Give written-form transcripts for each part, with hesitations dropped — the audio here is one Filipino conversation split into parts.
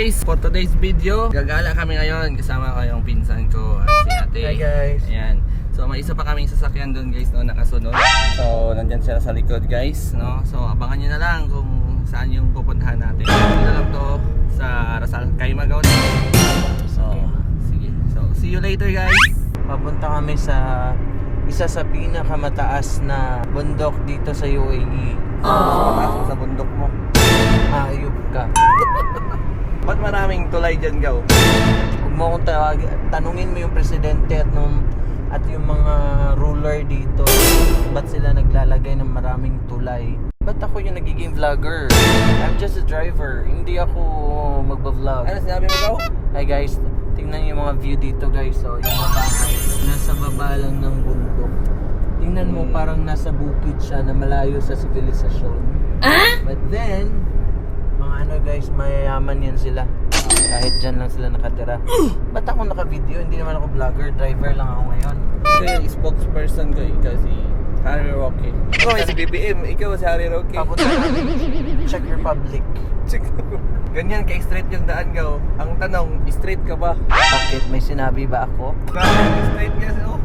guys, for today's video, gagala kami ngayon. Kasama ko yung pinsan ko, si ate. Hi guys. Ayan. So may isa pa kaming sasakyan doon guys, no, nakasunod. So nandyan sila sa likod guys, no. So abangan nyo na lang kung saan yung pupuntahan natin. Dito na lang to sa Rasal Kaimagaw. So sige. So see you later guys. Papunta kami sa isa sa pinakamataas na bundok dito sa UAE. Papasok sa bundok mo. Ayup ka. Ba't maraming tulay dyan, Gaw? Huwag mo akong tanungin mo yung presidente at yung mga ruler dito. Ba't sila naglalagay ng maraming tulay? Ba't ako yung nagiging vlogger? I'm just a driver. Hindi ako magba-vlog. Ano sinabi mo, Gaw? Hi guys, tingnan yung mga view dito guys. So, yung mga bahay, nasa baba lang ng bundok. Tingnan mo, parang nasa bukid siya na malayo sa sibilisasyon. But then, mga ano guys, mayayaman yan sila. Kahit dyan lang sila nakatira. Ba't ako naka-video? Hindi naman ako vlogger, driver lang ako ngayon. Kasi spokesperson ko, ikaw si Harry Roque. Ikaw si BBM, ikaw si Harry Roque. Papunta natin, Czech Republic. Ganyan ka straight yung daan, Gaw. Ang tanong, straight ka ba? Bakit? May sinabi ba ako? Straight ka siya, oh.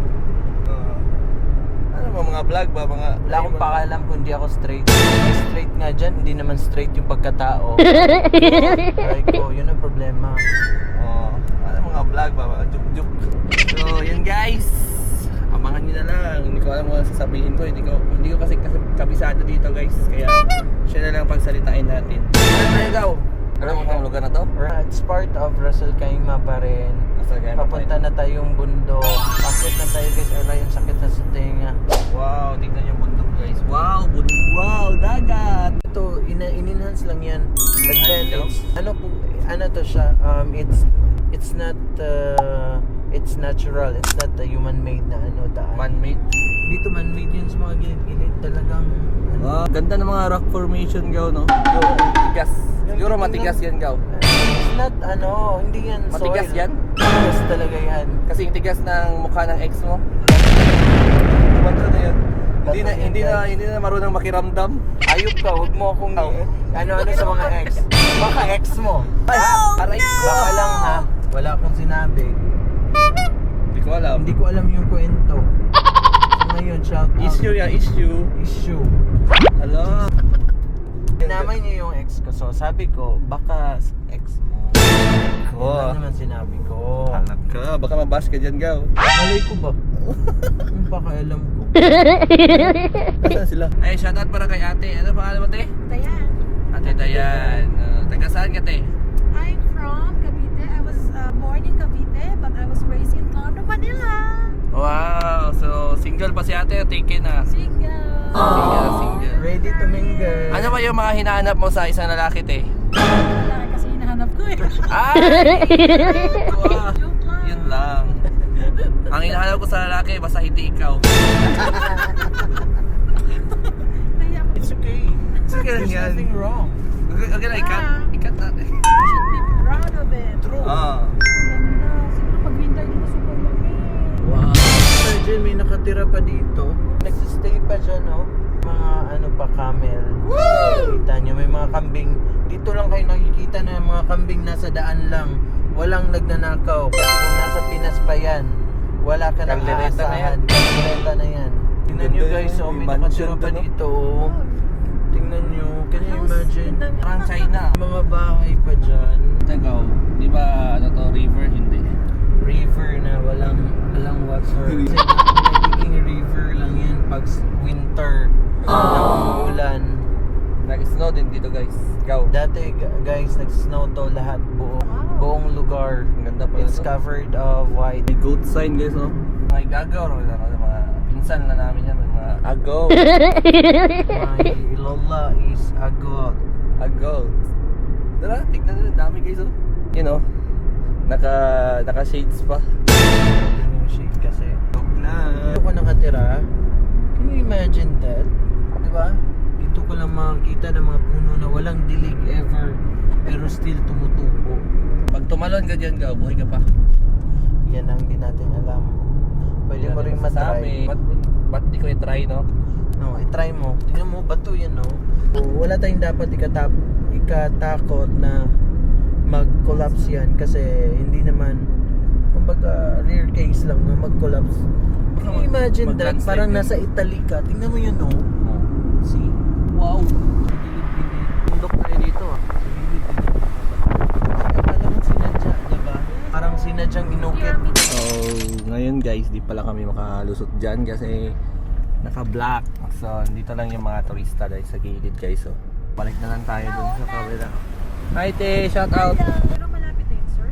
Ano ba, mga vlog ba? Wala akong pakalam kung hindi ako straight. May straight nga dyan, hindi naman straight yung pagkatao. Ay ko, yun ang problema. Ano mga vlog ba? Mga juk-juk. So, yun guys. Abangan nyo na lang. Hindi ko alam kung ano sasabihin ko. Hindi ko kasi kabisado dito guys. Kaya siya na lang pagsalitain natin. Ano tayo, Gaw? Alam mo kung lugar na to? It's part of Ras Al Khaimah pa rin. Papunta na tayong bundok. Bakit na tayo guys? Aray, yung sakit na sa tenga. Wow, tignan yung bundok guys. Wow, bundok. Wow, dagat. Ito, in-enhance lang yan. But then, ano to siya? It's not, it's natural. It's not a human-made na daan. Man-made? Dito man-made yun sa mga gilid-gilid. Talagang, Wow, ganda ng mga rock formation, Gaw, no? Matigas. Siguro matigas yan, Gaw. It's not, hindi yan soil. Matigas yan? Matigas talaga yan. Kasing tigas ng mukha ng ex mo. Bato na yan. Hindi na marunong makiramdam. Ayup ka, huwag mo akong ano sa mga ex. Baka ex mo. Aray ko. Baka lang ha, wala akong sinabi. Hindi ko alam. Hindi ko alam yung kwento. So ngayon, shout out. Issue yan, issue. Issue. Hello. Sinamay niyo yung ex ko, so sabi ko, baka ex mo. Wala naman sinabi ko. Anak ka, baka mabash ka dyan, Gaw. Malay ko ba? Baka alam ko. Saan sila? Ay, shoutout para kay ate. Ano pangalan mo, te? Dayan. Ate Dayan. Taga saan ka, te? I'm from Cavite. I was born in Cavite, but I was raised in Tondo, Manila. Wow, so single pa si ate, taken na. Single. Single. Ready to mingle. Ano ba yung mga hinahanap mo sa isang lalaki, te? Lalaki kasi hinahanap ko eh. Ay! Joke lang. Yun lang. Ang hinahanap ko sa lalaki, basta hindi ikaw. Kaya It's okay. Sige lang There's yan. nothing wrong. Okay na, ikat natin. you should be proud of it. True. Ganda. Siguro pag winter dito super lamig. Wow. Imagine may nakatira pa dito. Nagsistay pa dyan, no? Mga camel. Kita nyo, may mga kambing. Dito lang kayo nakikita na mga kambing nasa daan lang. Walang nagnanakaw. Kasi kung nasa Pinas pa yan, wala ka nang Kaldereta na yan. aasahan. Kaldereta na yan. Tingnan nyo guys, may nakatira pa dito. Tingnan nyo, can you imagine? Parang China. Mga bahay pa dyan. Tagaw, di ba river? Hindi. River na walang water. Kasi nagiging river lang yan pag winter. Ulan. Nag-snow din dito guys. Gaw. Dati guys, nag-snow to lahat buong lugar. Ang ganda pala It's to. covered of white. May goat sign guys, no? May gagaw, mga pinsan na namin yan, mga agaw. My lola is a goat. Agaw. Tara, tignan nyo, dami guys, oh. You know, naka shades pa. Yung shade kasi. Dito ko nakatira. Can you imagine that? Diba? Dito ko lang makikita ng mga puno na walang dilig ever. Pero still tumutubo. Pag tumalon ka dyan, Gaw, buhay ka pa. Yan ang hindi natin alam. Pwede mo rin matry. Ba't di ko i-try, no? No, i-try mo. Tingnan mo, bato yan, no? Wala tayong dapat ikatakot na mag-collapse yan kasi hindi naman, kumbaga rare case lang na mag-collapse. Can you imagine that? mag-landslide Parang yun. nasa Italy ka. Tingnan mo yun, no? See? Wow! Bundok tayo dito, ah. Akala mo sinadya, diba? Parang sinadyang inukit. So, ngayon guys, di pala kami makalusot dyan kasi naka-black. So, dito lang yung mga turista guys sa gilid guys. So, balik na lang tayo dun sa kabila. Hi te, shout out! Pero malapit na yun, sir.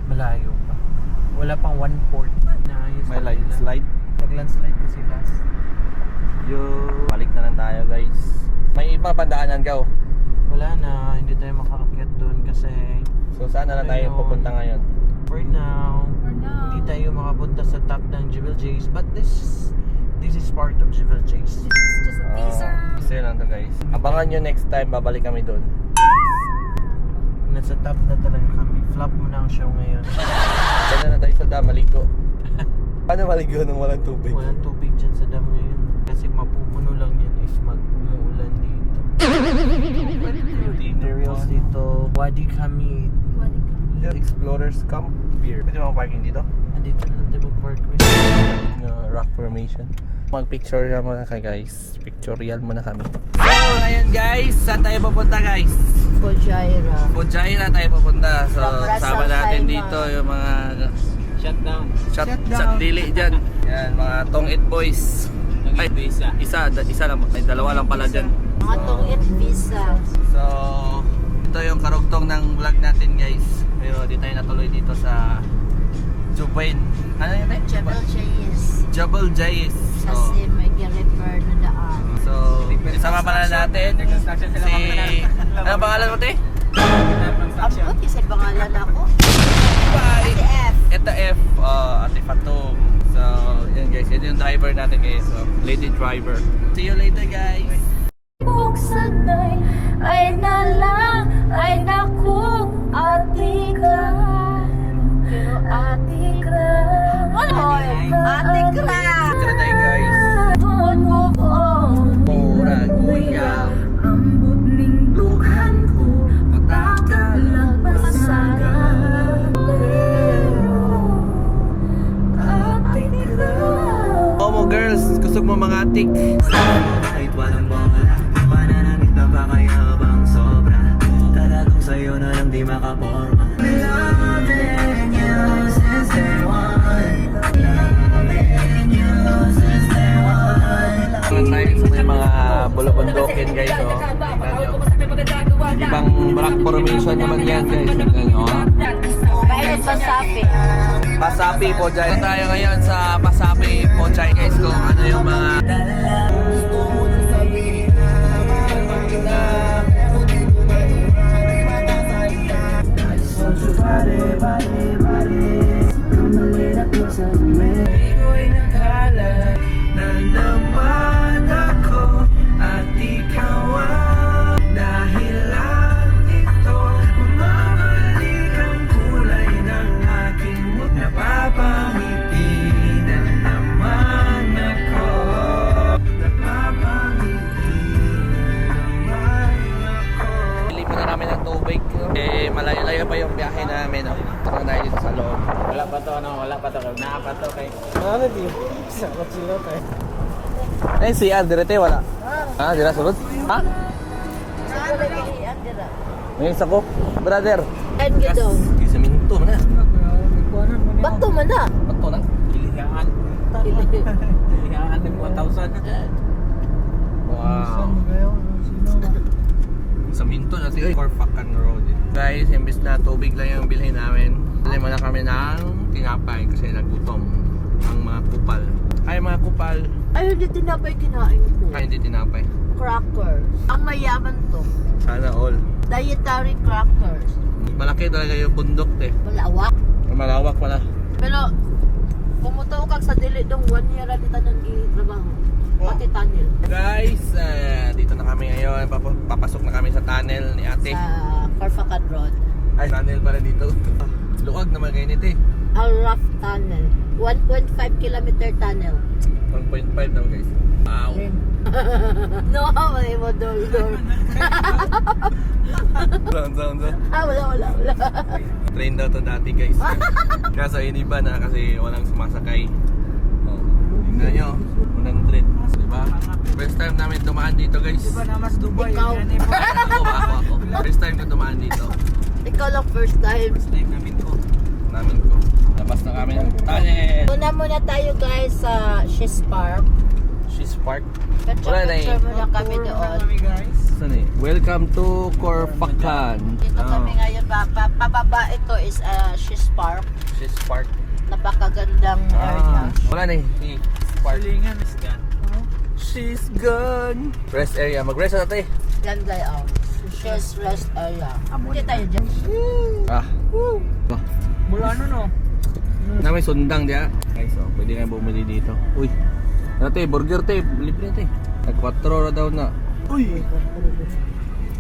Malayo pa. Wala pang 1/4 na ayos. May na light nila. slide. Nag-landslide kasi last. Yo, balik na lang tayo guys. May iba pandaanan ka oh. Wala na, hindi tayo makakakyat doon kasi So, saan na lang tayo Ayun. pupunta ngayon? for now, For now. hindi tayo makapunta sa top ng Jewel Jays, but this is part of Jewel Jays. It's just a teaser. Isa lang to guys. Abangan nyo next time, babalik kami dun. Nasa top na talaga kami. Flop mo na ang show ngayon. Kaya na tayo sa dam, maligo. Paano maligo nung walang tubig? Walang tubig dyan sa dam ngayon. Kasi mapupuno lang yan if mag-umuulan dito. Materials dito. Wadi Hamid. Explorers Camp Beer. Pwede mo parking dito? Andito na lang tayo mag-park. Rock formation. Mag-picture muna kayo guys. Pictorial muna kami. So, ngayon guys, saan tayo pupunta guys? Fujairah. Fujairah tayo pupunta. So, From sama Ras Al natin Khaimah. dito yung mga Shutdown. shot dili dyan. Yan, mga Tong It Boys. Ay, isa lang. May dalawa lang pala dyan. Mga tong visa. So, ito yung karugtong ng vlog natin guys. Pero di tayo natuloy dito sa Jubain. Ano yun eh? Jebel Jais. Jabal Jais. Kasi may refer na daan. So, isama pala natin si... Ano pangalan mo te? Ambot, isa pangalan ako. Bye! Si F. Ito F, Ate Fatum. So, yun guys, ito yung driver natin guys. So, lady driver. See you later guys! Buksan ay nalang ay naku atikan pero atikan Hoy, Atikra! Ito na tayo guys. Don't move on Murag uyab. Ambot ning dughan ko Matagal lang masaga Atikan Omo girls, gusto mo mga atik? Kahit walang bonga, pananamit na pakayabang sobra. Talagang sa'yo na lang di makaporma. Loving you since day one. Loving you since day one. Ang tayo sa may mga bulabundokin guys. Oh. Tingnan nyo. Ibang rock formation naman yan guys. Tingnan nyo. Oh. Bayan sa Sapi. Pasapi po dyan. Tayo ngayon sa Pasapi po dyan guys kung ano yung mga Ako'y nakala na naman ako at ikaw ang dahilan nito. Bumabalik ang kulay ng aking mundo. Napapangiti na naman ako. Napapangiti na naman ako. Lilipan na namin ng tubig. Eh, malayo-layo pa yung biyahe namin. Oh. Ito na tayo dito sa loob. Wala pa to. Nakapato kay. Ano di? Sakot sila tayo. Eh, si Direte wala. Ah, dira sulod? Ha? May isa ko, brother. And gidaw. Isa minuto na. Bato man na. Bato na. Pilihan. Pilihan ng 1,000. Wow. Sa minto na siya. Corfacan Road. Guys, imbis na tubig lang yung bilhin namin. Dali mo na kami ng tinapay kasi nagutom ang mga kupal. Ay, mga kupal. Ay, hindi tinapay kinain ko. Ay, hindi tinapay. Crackers. Ang mayaman to. Sana all. Dietary crackers. Malaki talaga yung bundok eh. Malawak. Malawak pala. Pero, pumuto kag sa dili dong 1 year na dito nang itrabaho. Pati tunnel. Guys, dito na kami ngayon. Papasok na kami sa tunnel ni ate. Sa Corfacan Road. Ay, tunnel pala dito. Luwag naman ngayon ito eh. Al Raf Tunnel. 1.5 kilometer tunnel. 1.5 daw guys. Wow. No, may mo dol. Sound. Wala. Train daw to dati guys. Kaso iniba na kasi walang sumasakay. Oh, tingnan nyo. 100. Diba? First time namin dumaan dito guys. Diba na mas Dubai? Ikaw. Yan eh, Ako. First time ko dumaan dito. Ikaw lang first time. time namin ko. Namin ko. Labas na kami ng tunnel. Muna tayo guys sa She's Park. She's Park. Wala na eh. Picture muna kami doon. Kami guys. Saan eh? Welcome to Corpacan. Dito kami ngayon. Pababa ito is She's Park. She's Park. Napakagandang area. Wala na eh. She's Park. Salingan is gan. She's gone. Rest area. Mag-rest na tayo. Ganda oh. She's rest area. Hindi tayo dyan. Ah. Mula ano no? Na may sundang diya. Guys, so pwede nga bumili dito. Uy. Ano tayo? Burger tayo. Libre tayo. Nag-4 na daw na. Uy.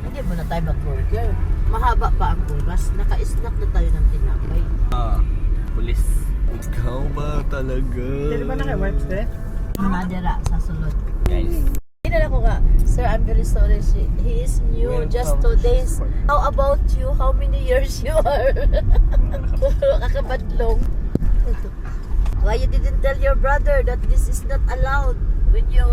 Hindi mo na tayo mag-burger. Mahaba pa ang oras. Naka-snack na tayo ng tinapay. Ah. Pulis. Ikaw ba talaga? Hindi ba na kayo wipes de? Madera sa sulod. Guys. Hinala ko nga, Sir, I'm very sorry. He is new, Welcome just 2 days. How about you? How many years you are? Kakabadlong. Why you didn't tell your brother that this is not allowed? When you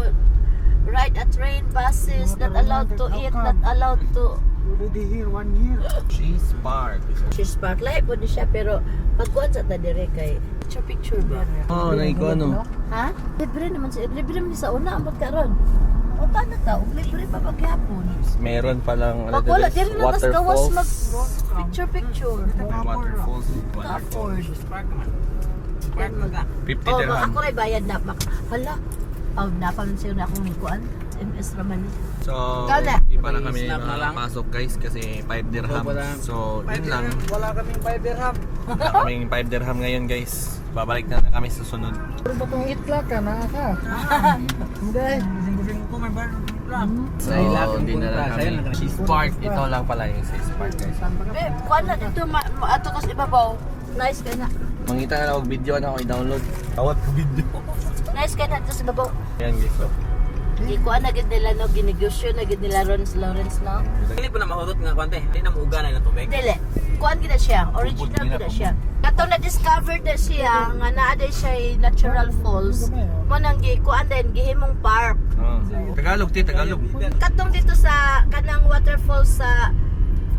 ride a train, buses, not allowed to eat, not allowed to... Already here 1 year. She's Park. She's Park. Lahi po ni siya, pero pagkuhan sa tadire kay picture ba? Oh, naiko ano? Ha? Libre naman siya. Libre naman sa una, ang magkaroon. O paano ta? Libre pa paghapon. Meron palang Pag wala, dili na tas gawas mag waterfalls. picture. Waterfalls. Ka-afford. Spark man. Spark man ka. 50 Oh, dirham. ako rin bayad na. Hala. Oh, napamansin na akong kuan. MS Ramani. So, Kala. hindi pa lang kami Snap na lang. makapasok guys kasi 5 dirham. So, yun lang. Wala kaming 5 dirham. Wala kaming 5 dirham ngayon guys. Babalik na kami sa sunod. Pero ba itong itlak ka na ka? Hindi. Singko-singko ko may bar. So, hindi na lang kami. She's Park. Ito lang pala yung She's Park guys. Kuan na dito, ato kas ibabaw. Nice ka na. Mangita na lang og video na ako i-download. Tawat ko video. Nice ka na dito sa ibabaw. Yan guys. So, Di kuan na gid nila no, ginegosyo na gid nila Lawrence no. Dili po na mahurot nga kwante. Hindi na muuga na ilang tubig. Dili. Kuan gid siya, original gid siya. Kato na discovered na siya nga naa day siya natural falls. Mo nang gi kuan din gihimong park. Tagalog, Tagalog. Katong dito sa kanang waterfall sa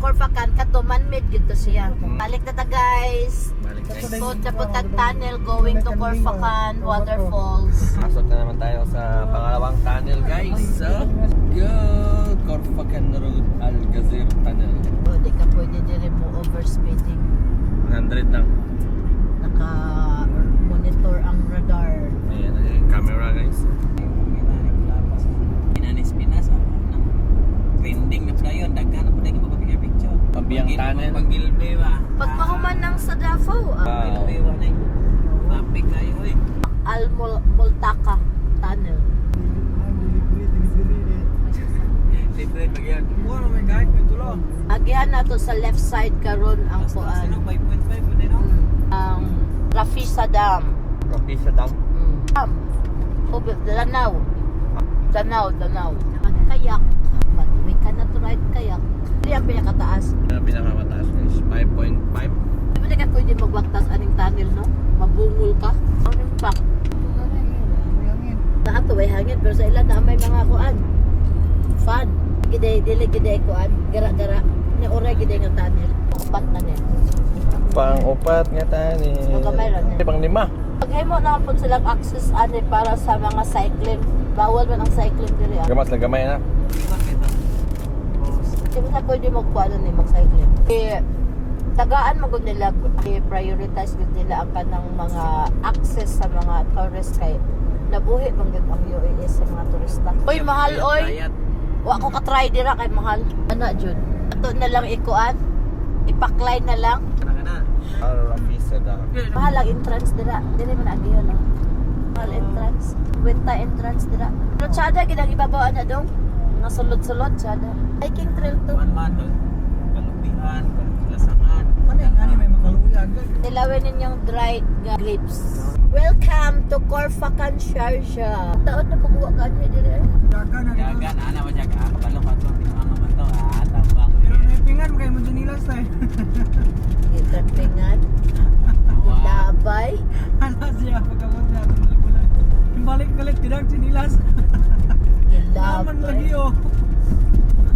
Corpacan, kato man-made gid to siya. Balik na ta guys. Balik guys. So naputag tunnel going to Corpacan waterfalls. Pasok na naman tayo sa pangalawang tunnel guys. So, go! Corpacan Road Algazir Tunnel. O di ka pwede dire mo overspeeding. 100 lang. Naka-monitor ang radar. Ayan, yung camera guys. Pinanis Pinas. Trending na pa yun. Daghan na pa rin yung picture. Pabiyang tunnel. Pag-gilbe ba? Pag mahuman ng sa Davao, Wow. Gilbe ba na yun? Traffic kayo eh. Al-Multaqa Tunnel. Libre pag yan. Oh my God, may tulong. Agihan na to sa left side karon ang kuan. Sino 5.5 mo din no? Ang Rafisa Dam. Rapisa Dam. Dam. Danaw. Kayak. But we cannot ride kayak. Hindi ang pinakataas. Pinakamataas guys. 5.5. Hindi ka pwede magwaktas aning tunnel, no? Mabungol ka. Ang impact. Na ato ay hangin pero sa ilan na may mga kuan. Fun. Dili gide kuan. Gara-gara. Ni oray gide nga tunnel. Upat na ni. Pang-upat nga tunnel. Magamay ra ni. Pang-lima. Paghimo na po silang access ani para sa mga cycling. Bawal man ang cycling diri. Gamas na gamay na. Hindi na pwede magkuan ni mag-cycling. Tagaan mo gud nila i-prioritize gud nila ang kanang mga access sa mga tourist kay nabuhi bang gud ang UAE sa mga turista. Oy mahal oy. Wa ko ka-try dira kay mahal. Ana jud. Ato na lang ikuan. Ipaklay na lang. Rapisa Dam. Mahal ang entrance dira. Dili man agi no. Mahal entrance. Winter entrance dira. Pero tsada gid ang ibabaw na dong. Nga sulod-sulod tsada. Hiking trail to. Man doon. Kalubihan, kalasangan. Ano yung may makaluyan? Nilawin ninyong dried grapes. Welcome to Corfacan, Sharjah. Taon na pagbuwa ka niya dire. Jaga na dito. Jaga na, ano ba jaga? Kabalo ka to, pinamama to, tabang. Pero naipingan mo kayo mo dyan nilas tayo. Itatringan. Labay. Ano siya pagkabot niya. Tumulibulan. Yung balik-balik tidak sinilas. Naman lagi Labay. oh.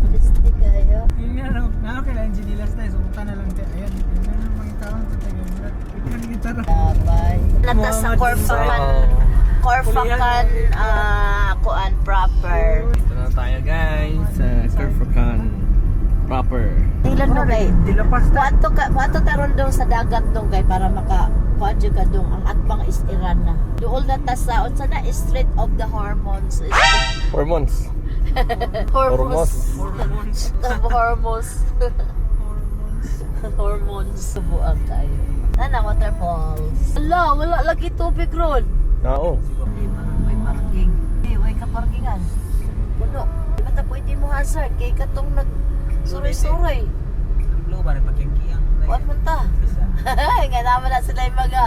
Kristi kayo. Yung nga nakakailan sinilas tayo. Sumunta na lang tayo. Ayan. Yung nga nang mga tawang sa tayo. Ipikan ng gitara. Labay. Natas sa Corfacan. Corfacan, kuan proper. Dito na tayo guys sa Corfacan proper. Ilan mo kay? Dilapas tayo. Wato taron dong sa dagat dong kay para maka kuadyo ka dong ang atbang is Iran na. Dool na ta sa unsa na Strait of the Hormones. Hormones. Hormones. Hormones. Hormones. Hormones. Subuan tayo. Nana waterfalls. Wala lagi tubig ron. Oo. May parking. May ka-parkingan. Puno. Di ba ta pwede mo hazard kay katong nag suray-suray. Lo ba rin pagkangkiyang? What man ta? Nga naman na sila yung mga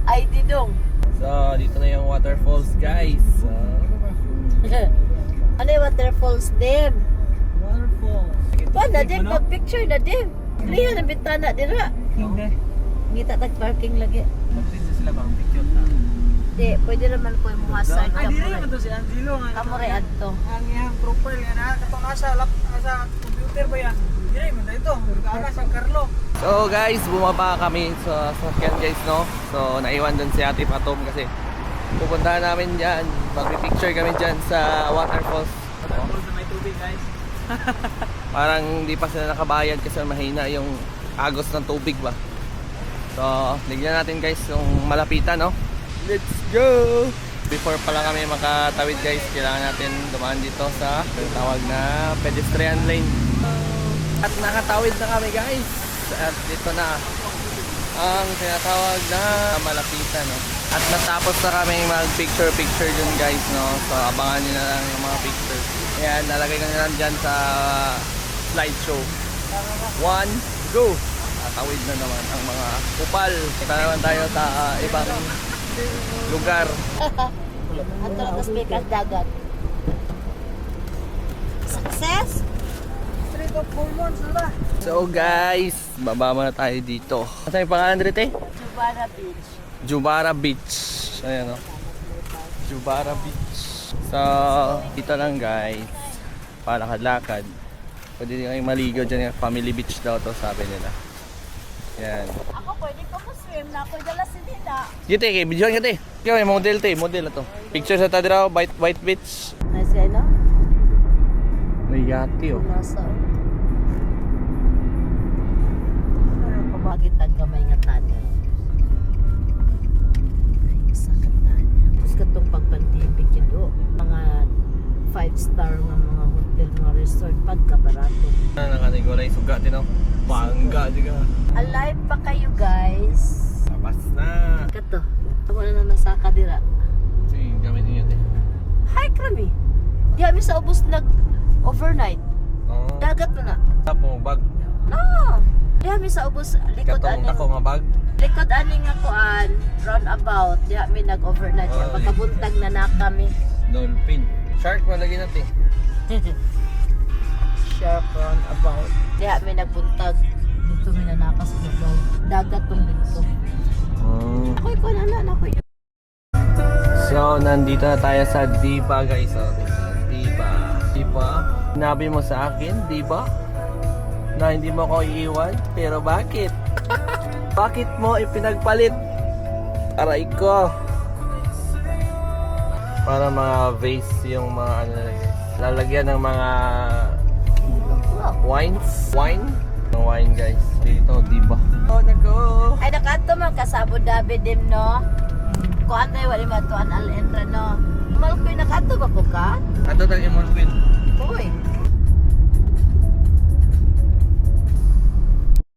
ID dong. So, dito na yung waterfalls guys. Ano yung waterfalls dim? Waterfall. Pa na dim, mag-picture na dim. Lihan ang bintana dira. Hindi. Ngita tag-parking lagi. Mag-picture sila bang picture na? Di, pwede naman po yung hazard Ay, ka di mo naman to si Angelo. Kamore adto. Ang iyang profile nga na. Katong nasa computer ba yan? Di naman na ito. Ana San Carlo. So guys, bumaba kami sa sasakyan guys, no? So naiwan dun si Ate Patom kasi pupuntahan namin dyan. Mag-picture kami dyan sa waterfalls. Waterfall na may tubig guys. Parang hindi pa sila nakabayad kasi mahina yung agos ng tubig ba. So, tignan natin guys yung malapitan, no? Let's go! Before pala kami makatawid guys, kailangan natin dumaan dito sa tawag na pedestrian lane. At nakatawid na kami guys. At dito na ang tinatawag na malapitan, no? At natapos na kami mag-picture dun guys, no? So, abangan nyo na lang yung mga pictures. Ayan, nalagay ko na lang dyan sa slideshow. 1, go! Tatawid na naman ang mga kupal. Kita naman tayo sa ibang lugar. At talagas may dagat. Success? Street of Hormones na. So guys, baba na tayo dito. Ano yung pangalan dito eh? Jubara Beach. Jubara Beach. Ayan o. Jubara Beach. So, dito lang guys. Palakad-lakad. Pwede din kayong maligo dyan. Family beach daw to, sabi nila. Yan. Ako pwede ko mo-swim na ako dala si Dina. Dito eh, videoan ka te. Ikaw yung model te, model na to. Picture sa tadra, white beach. Nice guy, no? May yati oh. Nasa. Pagitag kamay nga tani. Ay, sakit na niya. Tapos katong pagpantibig yun do. Mga 5-star nga mga hotel, mga resort, pagkabarato. Nakatigulay suga din oh. Bangga juga. Alive pa kayo guys. Tapos na. Kato. Ako na nasaka dira. Sige, gamitin nyo te. Hi, krami. Di kami sa ubos nag-overnight. Oo. Dagat na na. Tapo, bag. No. Di kami sa ubos likod Katong ani. tako nga bag. Likod ani nga kuan, roundabout. Di kami nag-overnight. Oh, Pagkabuntag na kami. Dolphin. Shark malagi natin. Sharp roundabout. Di kami nagbuntag. Dito may nanakas na daw. Dagat tong dito. Oh. Ako'y kuan na ako yun. So, nandito na tayo sa Diba guys. Oh, Diba. Diba? Sinabi mo sa akin, Diba? Na hindi mo ko iiwan. Pero bakit? Bakit mo ipinagpalit? Aray ko. Para mga vase yung mga ano, lalagyan ng mga wines. Wine? Ng wine guys. Dito, Diba? Oh, nako. Ay nakato man ka sa Abu Dhabi din no. Kuan tayo wali matuan al entra no. Mal ko'y nakato ba ko ka? Ato tang imo